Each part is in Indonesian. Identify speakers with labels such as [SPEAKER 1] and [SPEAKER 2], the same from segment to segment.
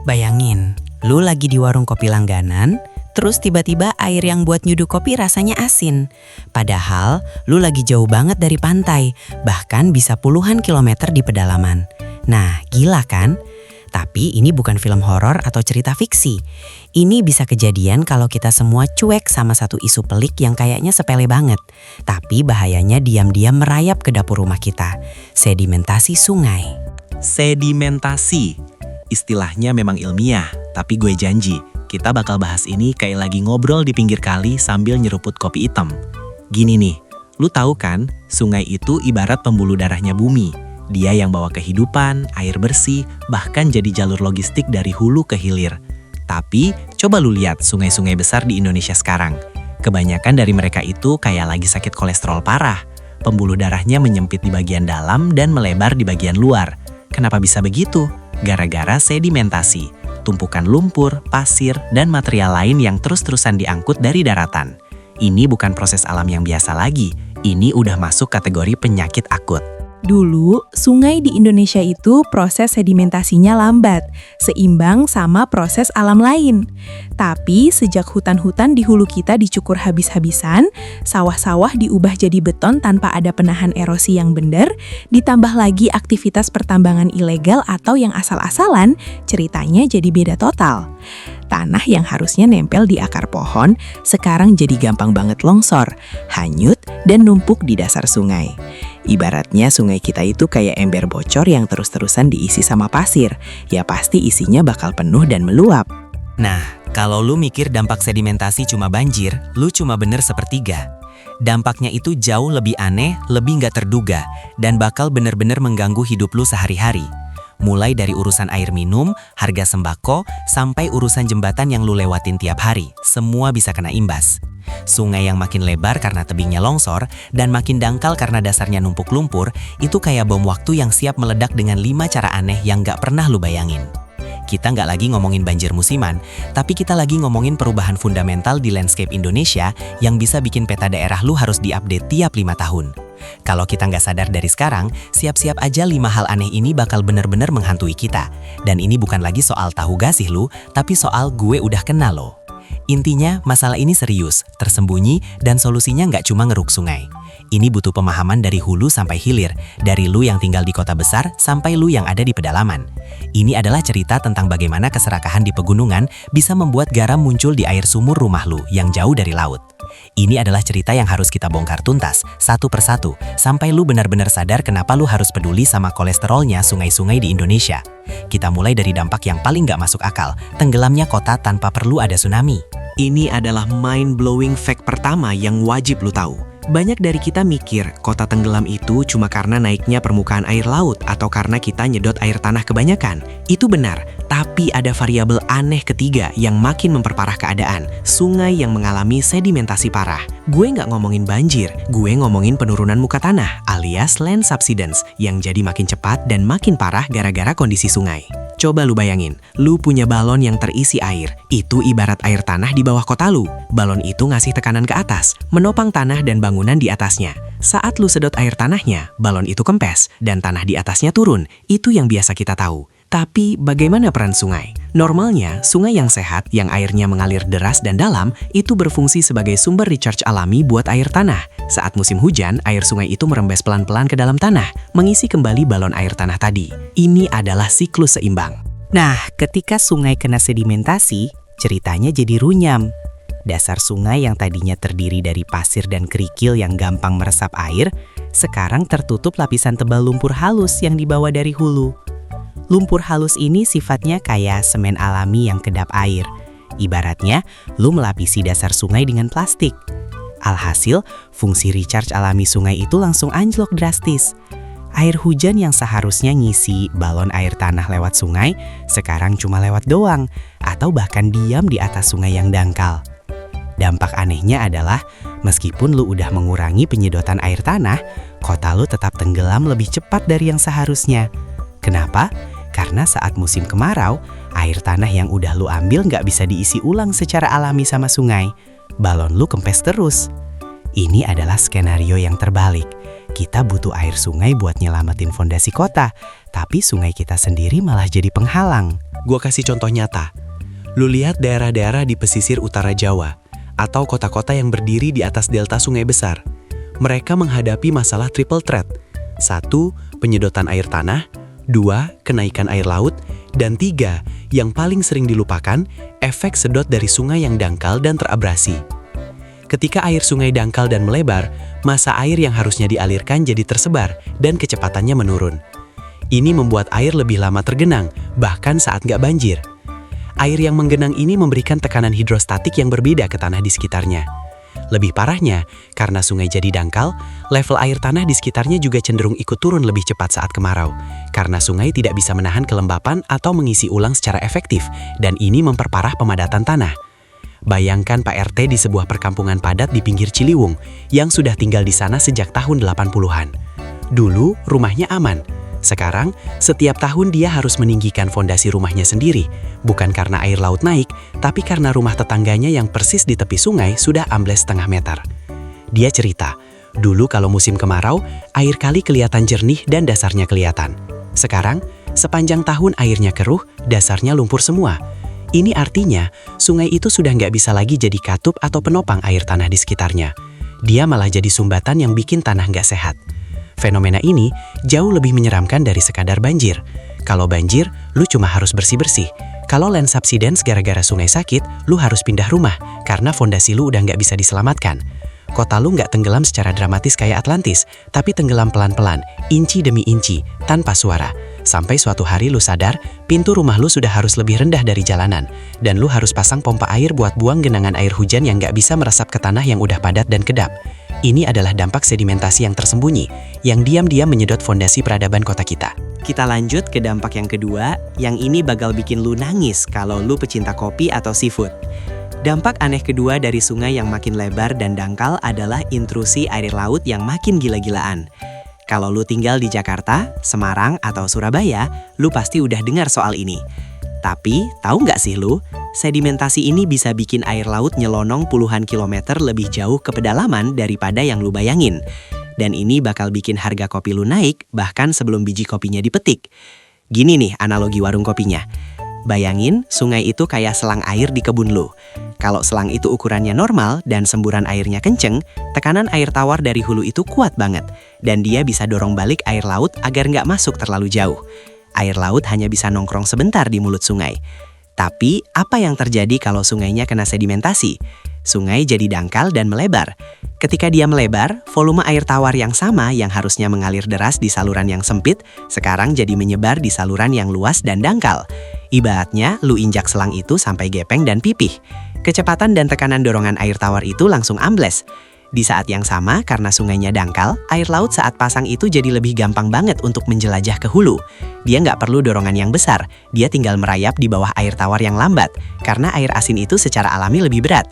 [SPEAKER 1] Bayangin, lu lagi di warung kopi langganan, terus tiba-tiba air yang buat nyeduh kopi rasanya asin. Padahal lu lagi jauh banget dari pantai, bahkan bisa puluhan kilometer di pedalaman. Nah, gila kan? Tapi ini bukan film horor atau cerita fiksi. Ini bisa kejadian kalau kita semua cuek sama satu isu pelik yang kayaknya sepele banget. Tapi bahayanya diam-diam merayap ke dapur rumah kita. Sedimentasi sungai.
[SPEAKER 2] Sedimentasi. Istilahnya memang ilmiah, tapi gue janji, kita bakal bahas ini kayak lagi ngobrol di pinggir kali sambil nyeruput kopi hitam. Gini nih, lu tahu kan, sungai itu ibarat pembuluh darahnya bumi. Dia yang bawa kehidupan, air bersih, bahkan jadi jalur logistik dari hulu ke hilir. Tapi, coba lu lihat sungai-sungai besar di Indonesia sekarang. Kebanyakan dari mereka itu kayak lagi sakit kolesterol parah. Pembuluh darahnya menyempit di bagian dalam dan melebar di bagian luar. Kenapa bisa begitu? Gara-gara sedimentasi, tumpukan lumpur, pasir, dan material lain yang terus-terusan diangkut dari daratan. Ini bukan proses alam yang biasa lagi, ini udah masuk kategori penyakit akut.
[SPEAKER 3] Dulu, sungai di Indonesia itu proses sedimentasinya lambat, seimbang sama proses alam lain. Tapi sejak hutan-hutan di hulu kita dicukur habis-habisan, sawah-sawah diubah jadi beton tanpa ada penahan erosi yang benar, ditambah lagi aktivitas pertambangan ilegal atau yang asal-asalan, ceritanya jadi beda total. Tanah yang harusnya nempel di akar pohon, sekarang jadi gampang banget longsor, hanyut, dan numpuk di dasar sungai. Ibaratnya sungai kita itu kayak ember bocor yang terus-terusan diisi sama pasir, ya pasti isinya bakal penuh dan meluap.
[SPEAKER 1] Nah, kalau lu mikir dampak sedimentasi cuma banjir, lu cuma bener sepertiga. Dampaknya itu jauh lebih aneh, lebih nggak terduga, dan bakal bener-bener mengganggu hidup lu sehari-hari. Mulai dari urusan air minum, harga sembako, sampai urusan jembatan yang lu lewatin tiap hari, semua bisa kena imbas. Sungai yang makin lebar karena tebingnya longsor, dan makin dangkal karena dasarnya numpuk lumpur, itu kayak bom waktu yang siap meledak dengan 5 cara aneh yang nggak pernah lu bayangin. Kita nggak lagi ngomongin banjir musiman, tapi kita lagi ngomongin perubahan fundamental di landscape Indonesia yang bisa bikin peta daerah lu harus diupdate tiap 5 tahun. Kalau kita nggak sadar dari sekarang, siap-siap aja 5 hal aneh ini bakal bener-bener menghantui kita. Dan ini bukan lagi soal tahu gak sih lu, tapi soal gue udah kenal lo. Intinya, masalah ini serius, tersembunyi, dan solusinya nggak cuma ngeruk sungai. Ini butuh pemahaman dari hulu sampai hilir, dari lu yang tinggal di kota besar sampai lu yang ada di pedalaman. Ini adalah cerita tentang bagaimana keserakahan di pegunungan bisa membuat garam muncul di air sumur rumah lu yang jauh dari laut. Ini adalah cerita yang harus kita bongkar tuntas, satu persatu, sampai lu benar-benar sadar kenapa lu harus peduli sama kolesterolnya sungai-sungai di Indonesia. Kita mulai dari dampak yang paling gak masuk akal, tenggelamnya kota tanpa perlu ada tsunami.
[SPEAKER 2] Ini adalah mind-blowing fact pertama yang wajib lu tahu. Banyak dari kita mikir kota tenggelam itu cuma karena naiknya permukaan air laut atau karena kita nyedot air tanah kebanyakan. Itu benar, tapi ada variabel aneh ketiga yang makin memperparah keadaan. Sungai yang mengalami sedimentasi parah. Gue nggak ngomongin banjir, gue ngomongin penurunan muka tanah alias land subsidence yang jadi makin cepat dan makin parah gara-gara kondisi sungai. Coba lu bayangin, lu punya balon yang terisi air. Itu ibarat air tanah di bawah kota lu. Balon itu ngasih tekanan ke atas, menopang tanah dan bangunan di atasnya. Saat lu sedot air tanahnya, balon itu kempes dan tanah di atasnya turun. Itu yang biasa kita tahu. Tapi bagaimana peran sungai? Normalnya, sungai yang sehat, yang airnya mengalir deras dan dalam, itu berfungsi sebagai sumber recharge alami buat air tanah. Saat musim hujan, air sungai itu merembes pelan-pelan ke dalam tanah, mengisi kembali balon air tanah tadi. Ini adalah siklus seimbang.
[SPEAKER 1] Nah, ketika sungai kena sedimentasi, ceritanya jadi runyam. Dasar sungai yang tadinya terdiri dari pasir dan kerikil yang gampang meresap air, sekarang tertutup lapisan tebal lumpur halus yang dibawa dari hulu. Lumpur halus ini sifatnya kayak semen alami yang kedap air. Ibaratnya, lu melapisi dasar sungai dengan plastik. Alhasil, fungsi recharge alami sungai itu langsung anjlok drastis. Air hujan yang seharusnya ngisi balon air tanah lewat sungai, sekarang cuma lewat doang, atau bahkan diam di atas sungai yang dangkal. Dampak anehnya adalah, meskipun lu udah mengurangi penyedotan air tanah, kota lu tetap tenggelam lebih cepat dari yang seharusnya. Kenapa? Karena saat musim kemarau, air tanah yang udah lu ambil nggak bisa diisi ulang secara alami sama sungai. Balon lu kempes terus. Ini adalah skenario yang terbalik. Kita butuh air sungai buat nyelamatin fondasi kota, tapi sungai kita sendiri malah jadi penghalang.
[SPEAKER 2] Gua kasih contoh nyata. Lu lihat daerah-daerah di pesisir utara Jawa, atau kota-kota yang berdiri di atas delta sungai besar. Mereka menghadapi masalah triple threat. 1. Penyedotan air tanah. 2. Kenaikan air laut. Dan 3. Yang paling sering dilupakan, efek sedot dari sungai yang dangkal dan terabrasi. Ketika air sungai dangkal dan melebar, massa air yang harusnya dialirkan jadi tersebar dan kecepatannya menurun. Ini membuat air lebih lama tergenang, bahkan saat nggak banjir. Air yang menggenang ini memberikan tekanan hidrostatik yang berbeda ke tanah di sekitarnya. Lebih parahnya, karena sungai jadi dangkal, level air tanah di sekitarnya juga cenderung ikut turun lebih cepat saat kemarau, karena sungai tidak bisa menahan kelembapan atau mengisi ulang secara efektif, dan ini memperparah pemadatan tanah. Bayangkan Pak RT di sebuah perkampungan padat di pinggir Ciliwung, yang sudah tinggal di sana sejak tahun 80-an. Dulu, rumahnya aman. Sekarang, setiap tahun dia harus meninggikan fondasi rumahnya sendiri, bukan karena air laut naik, tapi karena rumah tetangganya yang persis di tepi sungai sudah ambles setengah meter. Dia cerita, dulu kalau musim kemarau, air kali kelihatan jernih dan dasarnya kelihatan. Sekarang, sepanjang tahun airnya keruh, dasarnya lumpur semua. Ini artinya, sungai itu sudah nggak bisa lagi jadi katup atau penopang air tanah di sekitarnya. Dia malah jadi sumbatan yang bikin tanah nggak sehat. Fenomena ini jauh lebih menyeramkan dari sekadar banjir. Kalau banjir, lu cuma harus bersih-bersih. Kalau land subsidence gara-gara sungai sakit, lu harus pindah rumah karena fondasi lu udah nggak bisa diselamatkan. Kota lu nggak tenggelam secara dramatis kayak Atlantis, tapi tenggelam pelan-pelan, inci demi inci, tanpa suara. Sampai suatu hari lu sadar, pintu rumah lu sudah harus lebih rendah dari jalanan, dan lu harus pasang pompa air buat buang genangan air hujan yang nggak bisa meresap ke tanah yang udah padat dan kedap. Ini adalah dampak sedimentasi yang tersembunyi, yang diam-diam menyedot fondasi peradaban kota kita.
[SPEAKER 1] Kita lanjut ke dampak yang kedua, yang ini bakal bikin lu nangis kalau lu pecinta kopi atau seafood. Dampak aneh kedua dari sungai yang makin lebar dan dangkal adalah intrusi air laut yang makin gila-gilaan. Kalau lu tinggal di Jakarta, Semarang, atau Surabaya, lu pasti udah dengar soal ini. Tapi, tahu nggak sih lu, sedimentasi ini bisa bikin air laut nyelonong puluhan kilometer lebih jauh ke pedalaman daripada yang lu bayangin. Dan ini bakal bikin harga kopi lu naik, bahkan sebelum biji kopinya dipetik. Gini nih analogi warung kopinya. Bayangin, sungai itu kayak selang air di kebun lu. Kalau selang itu ukurannya normal dan semburan airnya kenceng, tekanan air tawar dari hulu itu kuat banget. Dan dia bisa dorong balik air laut agar nggak masuk terlalu jauh. Air laut hanya bisa nongkrong sebentar di mulut sungai. Tapi, apa yang terjadi kalau sungainya kena sedimentasi? Sungai jadi dangkal dan melebar. Ketika dia melebar, volume air tawar yang sama yang harusnya mengalir deras di saluran yang sempit, sekarang jadi menyebar di saluran yang luas dan dangkal. Ibaratnya, lu injak selang itu sampai gepeng dan pipih. Kecepatan dan tekanan dorongan air tawar itu langsung ambles. Di saat yang sama, karena sungainya dangkal, air laut saat pasang itu jadi lebih gampang banget untuk menjelajah ke hulu. Dia nggak perlu dorongan yang besar, dia tinggal merayap di bawah air tawar yang lambat, karena air asin itu secara alami lebih berat.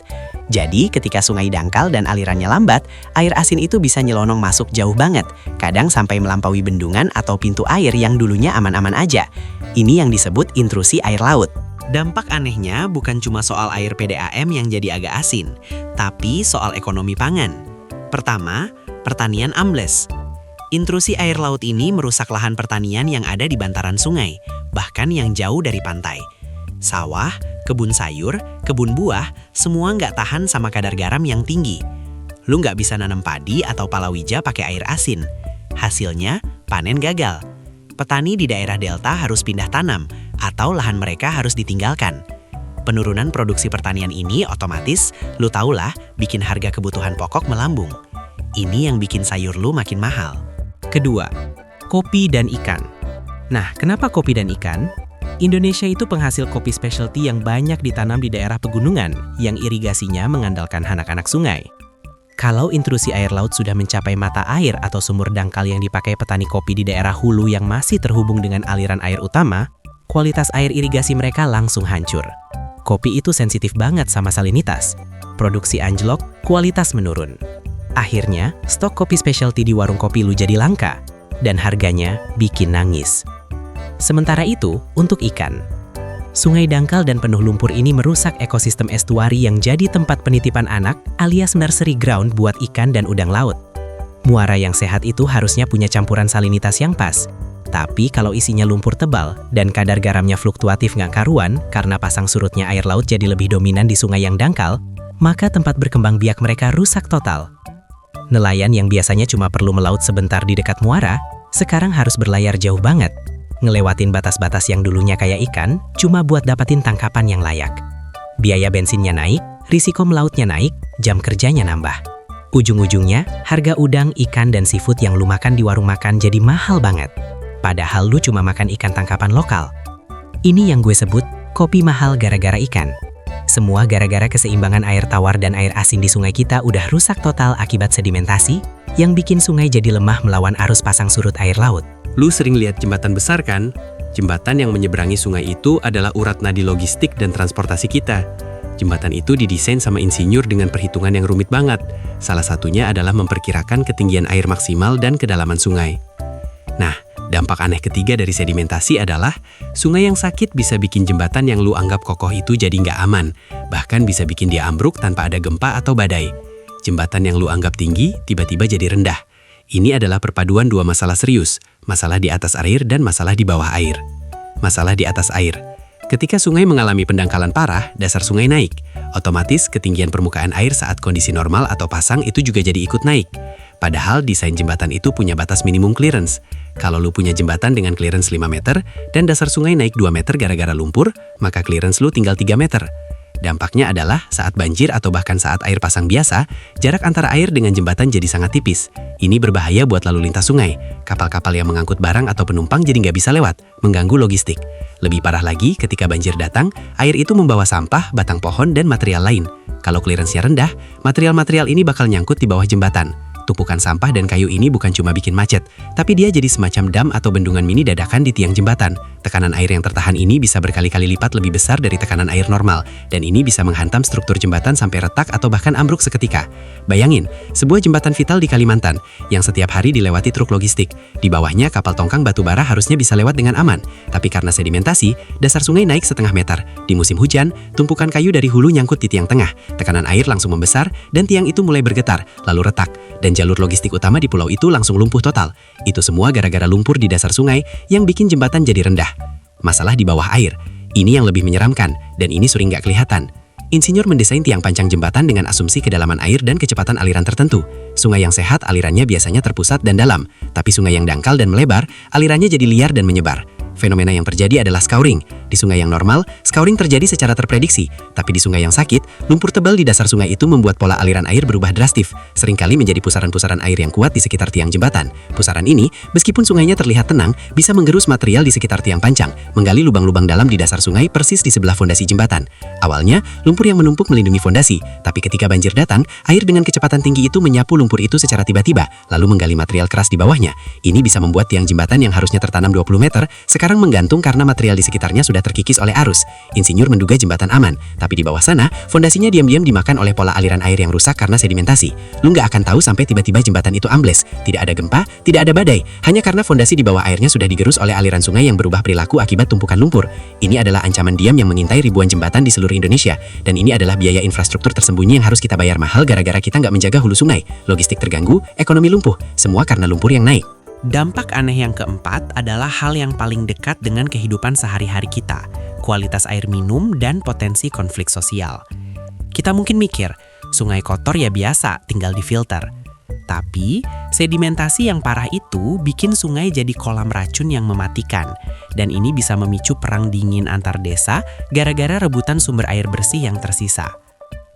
[SPEAKER 1] Jadi, ketika sungai dangkal dan alirannya lambat, air asin itu bisa nyelonong masuk jauh banget, kadang sampai melampaui bendungan atau pintu air yang dulunya aman-aman aja. Ini yang disebut intrusi air laut. Dampak anehnya bukan cuma soal air PDAM yang jadi agak asin, tapi soal ekonomi pangan. Pertama, pertanian ambles. Intrusi air laut ini merusak lahan pertanian yang ada di bantaran sungai, bahkan yang jauh dari pantai. Sawah, kebun sayur, kebun buah, semua nggak tahan sama kadar garam yang tinggi. Lu nggak bisa nanam padi atau palawija pakai air asin. Hasilnya, panen gagal. Petani di daerah delta harus pindah tanam, atau lahan mereka harus ditinggalkan. Penurunan produksi pertanian ini otomatis, lu tahulah, bikin harga kebutuhan pokok melambung. Ini yang bikin sayur lu makin mahal. Kedua, kopi dan ikan. Nah, kenapa kopi dan ikan? Indonesia itu penghasil kopi specialty yang banyak ditanam di daerah pegunungan, yang irigasinya mengandalkan anak-anak sungai. Kalau intrusi air laut sudah mencapai mata air atau sumur dangkal yang dipakai petani kopi di daerah hulu yang masih terhubung dengan aliran air utama, kualitas air irigasi mereka langsung hancur. Kopi itu sensitif banget sama salinitas. Produksi anjlok, kualitas menurun. Akhirnya, stok kopi specialty di warung kopi lu jadi langka, dan harganya bikin nangis. Sementara itu, untuk ikan. Sungai dangkal dan penuh lumpur ini merusak ekosistem estuari yang jadi tempat penitipan anak alias nursery ground buat ikan dan udang laut. Muara yang sehat itu harusnya punya campuran salinitas yang pas.
[SPEAKER 4] Tapi kalau isinya lumpur tebal dan kadar garamnya fluktuatif nggak karuan karena pasang surutnya air laut jadi lebih dominan di sungai yang dangkal, maka tempat berkembang biak mereka rusak total. Nelayan yang biasanya cuma perlu melaut sebentar di dekat muara, sekarang harus berlayar jauh banget, ngelewatin batas-batas yang dulunya kayak ikan, cuma buat dapatin tangkapan yang layak. Biaya bensinnya naik, risiko melautnya naik, jam kerjanya nambah. Ujung-ujungnya, harga udang, ikan, dan seafood yang lu makan di warung makan jadi mahal banget. Padahal lu cuma makan ikan tangkapan lokal. Ini yang gue sebut kopi mahal gara-gara ikan. Semua gara-gara keseimbangan air tawar dan air asin di sungai kita udah rusak total akibat sedimentasi, yang bikin sungai jadi lemah melawan arus pasang surut air laut.
[SPEAKER 5] Lu sering lihat jembatan besar kan? Jembatan yang menyeberangi sungai itu adalah urat nadi logistik dan transportasi kita. Jembatan itu didesain sama insinyur dengan perhitungan yang rumit banget. Salah satunya adalah memperkirakan ketinggian air maksimal dan kedalaman sungai. Nah, dampak aneh ketiga dari sedimentasi adalah sungai yang sakit bisa bikin jembatan yang lu anggap kokoh itu jadi nggak aman. Bahkan bisa bikin dia ambruk tanpa ada gempa atau badai. Jembatan yang lu anggap tinggi tiba-tiba jadi rendah. Ini adalah perpaduan dua masalah serius, masalah di atas air dan masalah di bawah air. Masalah di atas air. Ketika sungai mengalami pendangkalan parah, dasar sungai naik. Otomatis ketinggian permukaan air saat kondisi normal atau pasang itu juga jadi ikut naik. Padahal desain jembatan itu punya batas minimum clearance. Kalau lu punya jembatan dengan clearance 5 meter dan dasar sungai naik 2 meter gara-gara lumpur, maka clearance lu tinggal 3 meter. Dampaknya adalah saat banjir atau bahkan saat air pasang biasa, jarak antara air dengan jembatan jadi sangat tipis. Ini berbahaya buat lalu lintas sungai. Kapal-kapal yang mengangkut barang atau penumpang jadi nggak bisa lewat, mengganggu logistik. Lebih parah lagi, ketika banjir datang, air itu membawa sampah, batang pohon, dan material lain. Kalau clearance-nya rendah, material-material ini bakal nyangkut di bawah jembatan. Tumpukan sampah dan kayu ini bukan cuma bikin macet, tapi dia jadi semacam dam atau bendungan mini dadakan di tiang jembatan. Tekanan air yang tertahan ini bisa berkali-kali lipat lebih besar dari tekanan air normal, dan ini bisa menghantam struktur jembatan sampai retak atau bahkan ambruk seketika. Bayangin, sebuah jembatan vital di Kalimantan, yang setiap hari dilewati truk logistik. Di bawahnya kapal tongkang batu bara harusnya bisa lewat dengan aman, tapi karena sedimentasi, dasar sungai naik setengah meter. Di musim hujan, tumpukan kayu dari hulu nyangkut di tiang tengah, tekanan air langsung membesar, dan tiang itu mulai bergetar, lalu retak, dan jalur logistik utama di pulau itu langsung lumpuh total. Itu semua gara-gara lumpur di dasar sungai yang bikin jembatan jadi rendah. Masalah di bawah air. Ini yang lebih menyeramkan, dan ini sering nggak kelihatan. Insinyur mendesain tiang panjang jembatan dengan asumsi kedalaman air dan kecepatan aliran tertentu. Sungai yang sehat alirannya biasanya terpusat dan dalam, tapi sungai yang dangkal dan melebar, alirannya jadi liar dan menyebar. Fenomena yang terjadi adalah scouring. Di sungai yang normal, scouring terjadi secara terprediksi, tapi di sungai yang sakit, lumpur tebal di dasar sungai itu membuat pola aliran air berubah drastis, seringkali menjadi pusaran-pusaran air yang kuat di sekitar tiang jembatan. Pusaran ini, meskipun sungainya terlihat tenang, bisa menggerus material di sekitar tiang panjang, menggali lubang-lubang dalam di dasar sungai persis di sebelah fondasi jembatan. Awalnya, lumpur yang menumpuk melindungi fondasi, tapi ketika banjir datang, air dengan kecepatan tinggi itu menyapu lumpur itu secara tiba-tiba, lalu menggali material keras di bawahnya. Ini bisa membuat tiang jembatan yang harusnya tertanam 20 meter, sekarang menggantung karena material di sekitarnya sudah terkikis oleh arus. Insinyur menduga jembatan aman, tapi di bawah sana, fondasinya diam-diam dimakan oleh pola aliran air yang rusak karena sedimentasi. Lu nggak akan tahu sampai tiba-tiba jembatan itu ambles. Tidak ada gempa, tidak ada badai, hanya karena fondasi di bawah airnya sudah digerus oleh aliran sungai yang berubah perilaku akibat tumpukan lumpur. Ini adalah ancaman diam yang mengintai ribuan jembatan di seluruh Indonesia, dan ini adalah biaya infrastruktur tersembunyi yang harus kita bayar mahal gara-gara kita nggak menjaga hulu sungai. Logistik terganggu, ekonomi lumpuh, semua karena lumpur yang naik.
[SPEAKER 4] Dampak aneh yang keempat adalah hal yang paling dekat dengan kehidupan sehari-hari kita, kualitas air minum dan potensi konflik sosial. Kita mungkin mikir, sungai kotor ya biasa, tinggal difilter. Tapi, sedimentasi yang parah itu bikin sungai jadi kolam racun yang mematikan. Dan ini bisa memicu perang dingin antar desa gara-gara rebutan sumber air bersih yang tersisa.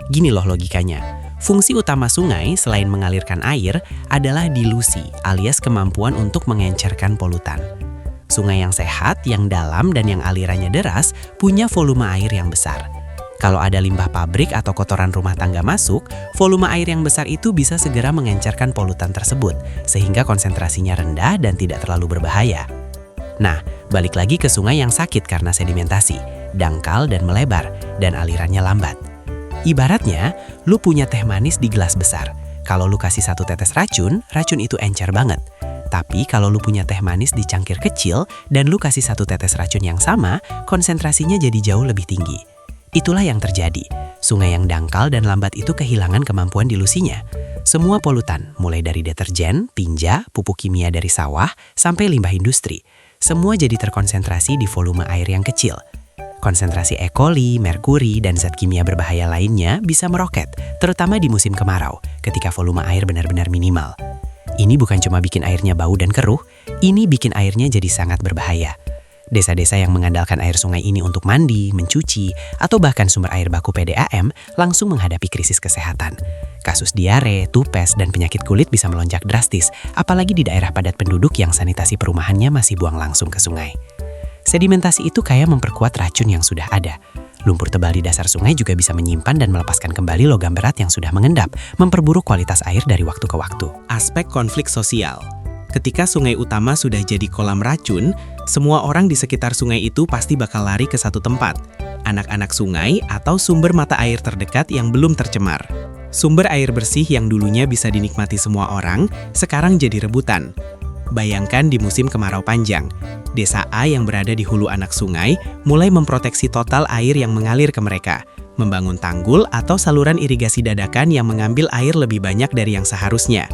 [SPEAKER 4] Gini loh logikanya. Fungsi utama sungai selain mengalirkan air adalah dilusi alias kemampuan untuk mengencerkan polutan. Sungai yang sehat, yang dalam, dan yang alirannya deras punya volume air yang besar. Kalau ada limbah pabrik atau kotoran rumah tangga masuk, volume air yang besar itu bisa segera mengencerkan polutan tersebut, sehingga konsentrasinya rendah dan tidak terlalu berbahaya. Nah, balik lagi ke sungai yang sakit karena sedimentasi, dangkal dan melebar, dan alirannya lambat. Ibaratnya, lu punya teh manis di gelas besar. Kalau lu kasih 1 tetes racun, racun itu encer banget. Tapi kalau lu punya teh manis di cangkir kecil dan lu kasih 1 tetes racun yang sama, konsentrasinya jadi jauh lebih tinggi. Itulah yang terjadi. Sungai yang dangkal dan lambat itu kehilangan kemampuan dilusinya. Semua polutan, mulai dari deterjen, tinja, pupuk kimia dari sawah, sampai limbah industri, semua jadi terkonsentrasi di volume air yang kecil. Konsentrasi E. coli, merkuri, dan zat kimia berbahaya lainnya bisa meroket, terutama di musim kemarau, ketika volume air benar-benar minimal. Ini bukan cuma bikin airnya bau dan keruh, ini bikin airnya jadi sangat berbahaya. Desa-desa yang mengandalkan air sungai ini untuk mandi, mencuci, atau bahkan sumber air baku PDAM langsung menghadapi krisis kesehatan. Kasus diare, tupes, dan penyakit kulit bisa melonjak drastis, apalagi di daerah padat penduduk yang sanitasi perumahannya masih buang langsung ke sungai. Sedimentasi itu kayak memperkuat racun yang sudah ada. Lumpur tebal di dasar sungai juga bisa menyimpan dan melepaskan kembali logam berat yang sudah mengendap, memperburuk kualitas air dari waktu ke waktu.
[SPEAKER 6] Aspek konflik sosial. Ketika sungai utama sudah jadi kolam racun, semua orang di sekitar sungai itu pasti bakal lari ke satu tempat. Anak-anak sungai atau sumber mata air terdekat yang belum tercemar. Sumber air bersih yang dulunya bisa dinikmati semua orang, sekarang jadi rebutan. Bayangkan di musim kemarau panjang, desa A yang berada di hulu anak sungai mulai memproteksi total air yang mengalir ke mereka, membangun tanggul atau saluran irigasi dadakan yang mengambil air lebih banyak dari yang seharusnya.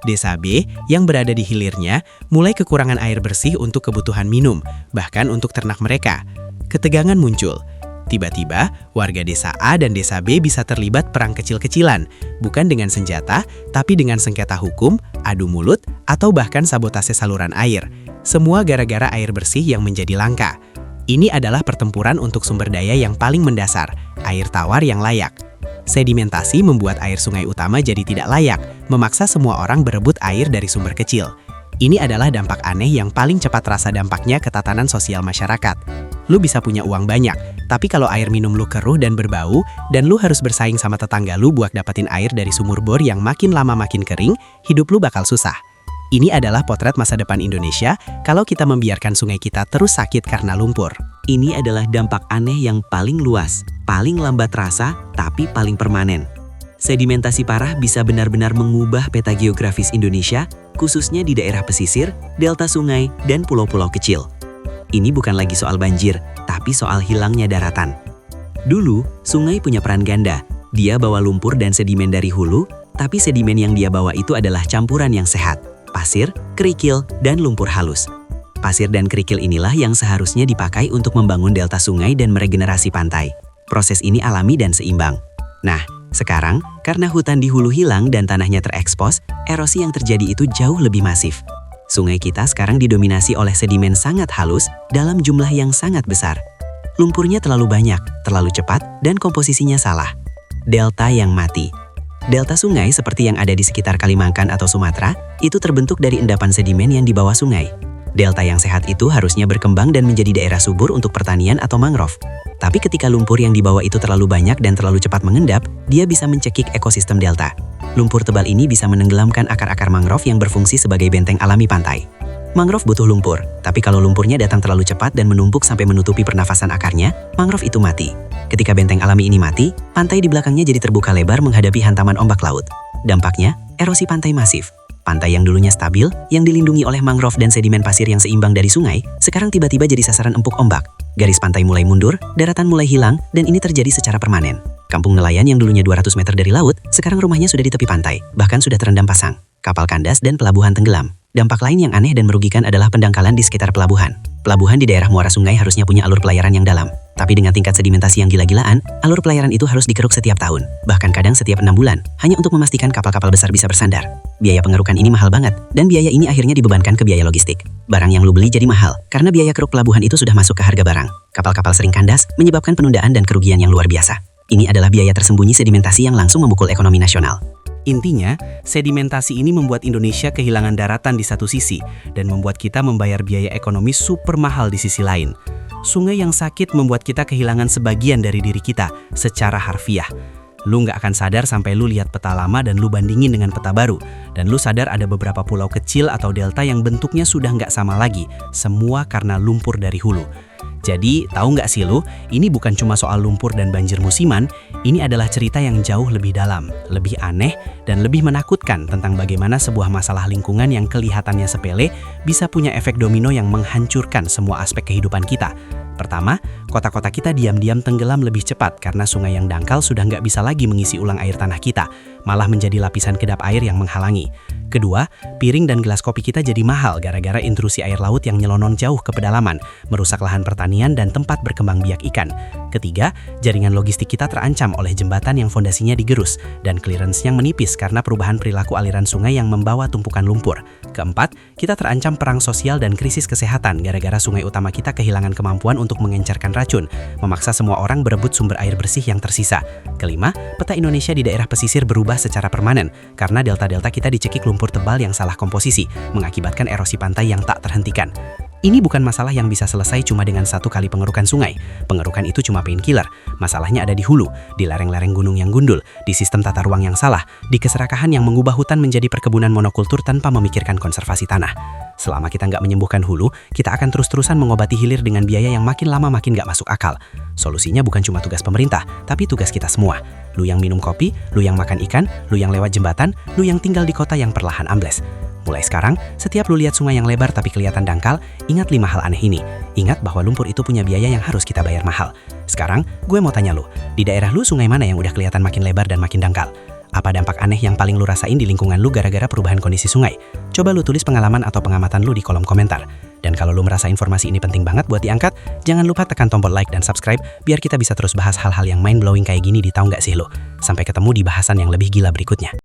[SPEAKER 6] Desa B yang berada di hilirnya mulai kekurangan air bersih untuk kebutuhan minum, bahkan untuk ternak mereka. Ketegangan muncul. Tiba-tiba, warga desa A dan desa B bisa terlibat perang kecil-kecilan, bukan dengan senjata, tapi dengan sengketa hukum, adu mulut, atau bahkan sabotase saluran air. Semua gara-gara air bersih yang menjadi langka. Ini adalah pertempuran untuk sumber daya yang paling mendasar, air tawar yang layak. Sedimentasi membuat air sungai utama jadi tidak layak, memaksa semua orang berebut air dari sumber kecil. Ini adalah dampak aneh yang paling cepat terasa dampaknya ke tatanan sosial masyarakat. Lu bisa punya uang banyak, tapi kalau air minum lu keruh dan berbau, dan lu harus bersaing sama tetangga lu buat dapetin air dari sumur bor yang makin lama makin kering, hidup lu bakal susah. Ini adalah potret masa depan Indonesia kalau kita membiarkan sungai kita terus sakit karena lumpur.
[SPEAKER 1] Ini adalah dampak aneh yang paling luas, paling lambat terasa, tapi paling permanen. Sedimentasi parah bisa benar-benar mengubah peta geografis Indonesia, khususnya di daerah pesisir, delta sungai, dan pulau-pulau kecil. Ini bukan lagi soal banjir, tapi soal hilangnya daratan. Dulu, sungai punya peran ganda. Dia bawa lumpur dan sedimen dari hulu, tapi sedimen yang dia bawa itu adalah campuran yang sehat. Pasir, kerikil, dan lumpur halus. Pasir dan kerikil inilah yang seharusnya dipakai untuk membangun delta sungai dan meregenerasi pantai. Proses ini alami dan seimbang. Nah, sekarang, karena hutan di hulu hilang dan tanahnya terekspos, erosi yang terjadi itu jauh lebih masif. Sungai kita sekarang didominasi oleh sedimen sangat halus dalam jumlah yang sangat besar. Lumpurnya terlalu banyak, terlalu cepat, dan komposisinya salah. Delta yang mati. Delta sungai seperti yang ada di sekitar Kalimantan atau Sumatera, itu terbentuk dari endapan sedimen yang di bawah sungai. Delta yang sehat itu harusnya berkembang dan menjadi daerah subur untuk pertanian atau mangrove. Tapi ketika lumpur yang dibawa itu terlalu banyak dan terlalu cepat mengendap, dia bisa mencekik ekosistem delta. Lumpur tebal ini bisa menenggelamkan akar-akar mangrove yang berfungsi sebagai benteng alami pantai. Mangrove butuh lumpur, tapi kalau lumpurnya datang terlalu cepat dan menumpuk sampai menutupi pernafasan akarnya, mangrove itu mati. Ketika benteng alami ini mati, pantai di belakangnya jadi terbuka lebar menghadapi hantaman ombak laut. Dampaknya, erosi pantai masif. Pantai yang dulunya stabil, yang dilindungi oleh mangrove dan sedimen pasir yang seimbang dari sungai, sekarang tiba-tiba jadi sasaran empuk ombak. Garis pantai mulai mundur, daratan mulai hilang, dan ini terjadi secara permanen. Kampung nelayan yang dulunya 200 meter dari laut, sekarang rumahnya sudah di tepi pantai, bahkan sudah terendam pasang. Kapal kandas dan pelabuhan tenggelam. Dampak lain yang aneh dan merugikan adalah pendangkalan di sekitar pelabuhan. Pelabuhan di daerah muara sungai harusnya punya alur pelayaran yang dalam. Tapi dengan tingkat sedimentasi yang gila-gilaan, alur pelayaran itu harus dikeruk setiap tahun, bahkan kadang setiap 6 bulan, hanya untuk memastikan kapal-kapal besar bisa bersandar. Biaya pengerukan ini mahal banget, dan biaya ini akhirnya dibebankan ke biaya logistik. Barang yang lu beli jadi mahal, karena biaya keruk pelabuhan itu sudah masuk ke harga barang. Kapal-kapal sering kandas, menyebabkan penundaan dan kerugian yang luar biasa. Ini adalah biaya tersembunyi sedimentasi yang langsung memukul ekonomi nasional.
[SPEAKER 6] Intinya, sedimentasi ini membuat Indonesia kehilangan daratan di satu sisi dan membuat kita membayar biaya ekonomi super mahal di sisi lain. Sungai yang sakit membuat kita kehilangan sebagian dari diri kita secara harfiah. Lu nggak akan sadar sampai lu lihat peta lama dan lu bandingin dengan peta baru. Dan lu sadar ada beberapa pulau kecil atau delta yang bentuknya sudah nggak sama lagi. Semua karena lumpur dari hulu. Jadi, tahu nggak sih lu, ini bukan cuma soal lumpur dan banjir musiman, ini adalah cerita yang jauh lebih dalam, lebih aneh, dan lebih menakutkan tentang bagaimana sebuah masalah lingkungan yang kelihatannya sepele bisa punya efek domino yang menghancurkan semua aspek kehidupan kita. Pertama,
[SPEAKER 4] Kota-kota kita diam-diam tenggelam lebih cepat karena sungai yang dangkal sudah nggak bisa lagi mengisi ulang air tanah kita, malah menjadi lapisan kedap air yang menghalangi. Kedua, piring dan gelas kopi kita jadi mahal gara-gara intrusi air laut yang nyelonong jauh ke pedalaman, merusak lahan pertanian dan tempat berkembang biak ikan. Ketiga, jaringan logistik kita terancam oleh jembatan yang fondasinya digerus dan clearance-nya menipis karena perubahan perilaku aliran sungai yang membawa tumpukan lumpur. Keempat, kita terancam perang sosial dan krisis kesehatan gara-gara sungai utama kita kehilangan kemampuan untuk mengencerkan racun, memaksa semua orang berebut sumber air bersih yang tersisa. Kelima, peta Indonesia di daerah pesisir berubah secara permanen karena delta-delta kita dicekik lumpur tebal yang salah komposisi, mengakibatkan erosi pantai yang tak terhentikan. Ini bukan masalah yang bisa selesai cuma dengan satu kali pengerukan sungai. Pengerukan itu cuma painkiller. Masalahnya ada di hulu, di lereng-lereng gunung yang gundul, di sistem tata ruang yang salah, di keserakahan yang mengubah hutan menjadi perkebunan monokultur tanpa memikirkan konservasi tanah. Selama kita nggak menyembuhkan hulu, kita akan terus-terusan mengobati hilir dengan biaya yang makin lama makin nggak masuk akal. Solusinya bukan cuma tugas pemerintah, tapi tugas kita semua. Lu yang minum kopi, lu yang makan ikan, lu yang lewat jembatan, lu yang tinggal di kota yang perlahan ambles. Mulai sekarang, setiap lu lihat sungai yang lebar tapi kelihatan dangkal, ingat 5 hal aneh ini. Ingat bahwa lumpur itu punya biaya yang harus kita bayar mahal. Sekarang, gue mau tanya lu, di daerah lu sungai mana yang udah kelihatan makin lebar dan makin dangkal? Apa dampak aneh yang paling lu rasain di lingkungan lu gara-gara perubahan kondisi sungai? Coba lu tulis pengalaman atau pengamatan lu di kolom komentar. Dan kalau lu merasa informasi ini penting banget buat diangkat, jangan lupa tekan tombol like dan subscribe biar kita bisa terus bahas hal-hal yang mind-blowing kayak gini di Tahu Nggak Sih Lu. Sampai ketemu di bahasan yang lebih gila berikutnya.